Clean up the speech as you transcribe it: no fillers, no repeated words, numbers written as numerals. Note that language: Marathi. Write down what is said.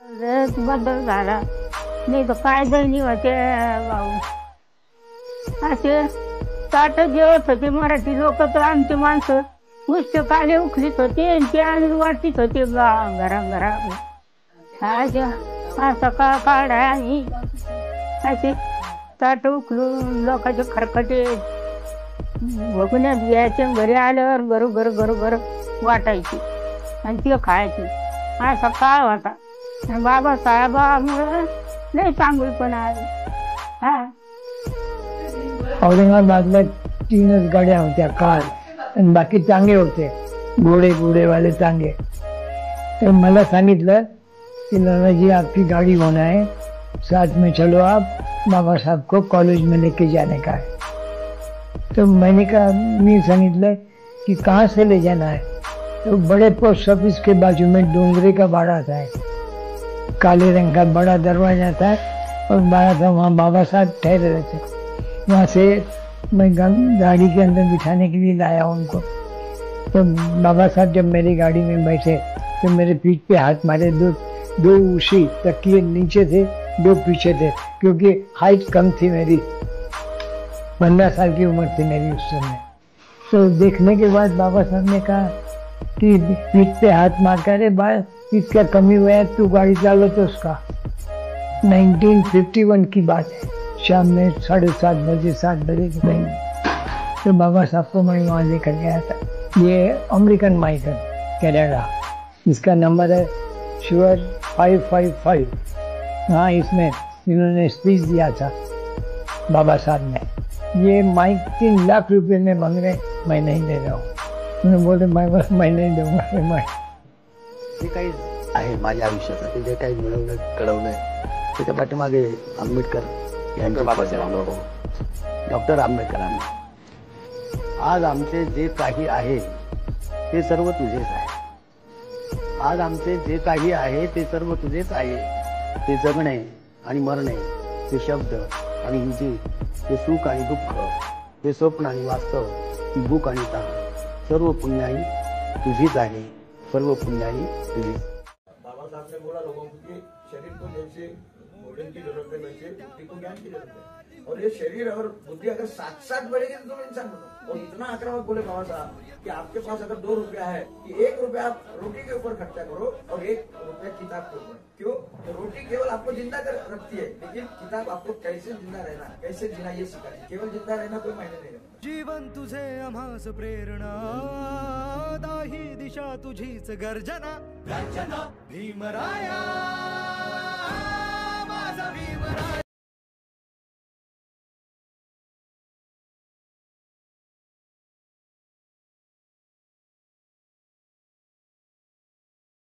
बदल झाला नाही तर काय दैनी होते भाऊ. असे ताट जेवत होते मराठी लोक तर आमची माणसं नुसते काले उखलीत होते आणि ते आणि वाटत होते घरा असा का काढा आणि असे ताट उखलून लोकांचे खरकटे बघण्यात यायचे. घरी आल्यावर बरोबर बरोबर वाटायची आणि ते खायची. असा काळ होता. बाबासाहेबामुळे लय चांगलीपणा आली. हा औरंगाबादला 3च गाड्या होत्या कार आणि बाकी चांगे होते घोडेवाले चांगे. तर मला सांगितलं कि नाना जी आपकी गाड़ी होना है, साथ में चलो आप, बाबा साहब को कॉलेज में लेके जाने का है. तो मैंने कहा मैं सांगितलं कि कहाँ से ले जाना है. तो बड़े पोस्ट ऑफिस के बाजू में डोंगरे का बाड़ा था, काले रंग का बड़ा दरवाजा था और बाड़ा था, वहाँ बाबा साहब ठहरे रहते. वहाँ से मैं गाड़ी के अंदर बिठाने के लिए लाया उनको. तो बाबा साहब जब मेरी गाड़ी में बैठे तो मेरे पीठ पे हाथ मारे. दो उसी तकिए नीचे थे, 2 पीछे थे, क्योंकि हाइट कम थी मेरी, 15 साल की उम्र थी मेरी उस समय. तो देखने के बाद बाबा साहब ने कहा कि पीठ पे हाथ मार कर बाल इसका कमी हुआ है, तू गाड़ी चालो. तो उसका 1951 की बात है, शाम में 7:30 बजे 7 बजे के टाइम. तो बाबा साहब को मैं वहाँ लेकर गया था. ये अमेरिकन माइक है, कनाडा. इसका नंबर है श्योर 555. हाँ, इसमें इन्होंने स्पीच दिया था बाबा साहब ने. ये माइक 3 लाख रुपए में मांग रहे, मैं नहीं दे रहा हूँ. उन्होंने बोले मैं नहीं दूंगा. मैं जे काही आहे माझ्या आयुष्याचं, ते जे काही मिळवलं कळवलंय त्याच्या पाठीमागे आंबेडकर यांचे बाबासाहेब डॉक्टर आंबेडकरांनी. आज आमचे जे काही आहे ते सर्व तुझेच आहे. आज आमचे जे काही आहे ते सर्व तुझेच आहे. ते जगणे आणि मरणे, ते शब्द आणि हिंदी, ते सुख आणि दुःख, ते स्वप्न आणि वास्तव, ती भूक आणि तहान, सर्व पुण्याई तुझीच आहे. सर्व पुण्याई तुझीच. बाबा साहब ने बोला लोगों को कि शरीर को जैसे भोजन की जरूरत है वैसे बुद्धि को ज्ञान की जरूरत है. और ये शरीर और बुद्धि अगर साथ साथ बढ़ेगी तो तुम इंसान बनो. और इतना आक्रामक बोले बाबा साहब कि आपके पास अगर 2 रुपया है कि 1 रुपया आप रोटी के ऊपर खर्चा करो और 1 रुपया किताब के ऊपर. क्यों? तो रोटी केवल आपको जिंदा कर रखती है, लेकिन किताब आपको कैसे जिंदा रहना, कैसे जीना ये सिखाती है. केवल जिंदा रहना कोई मायने नहीं रखता. जीवन तुझे आम्हास प्रेरणा, दाही दिशा तुझीच गर्जना. भीमराया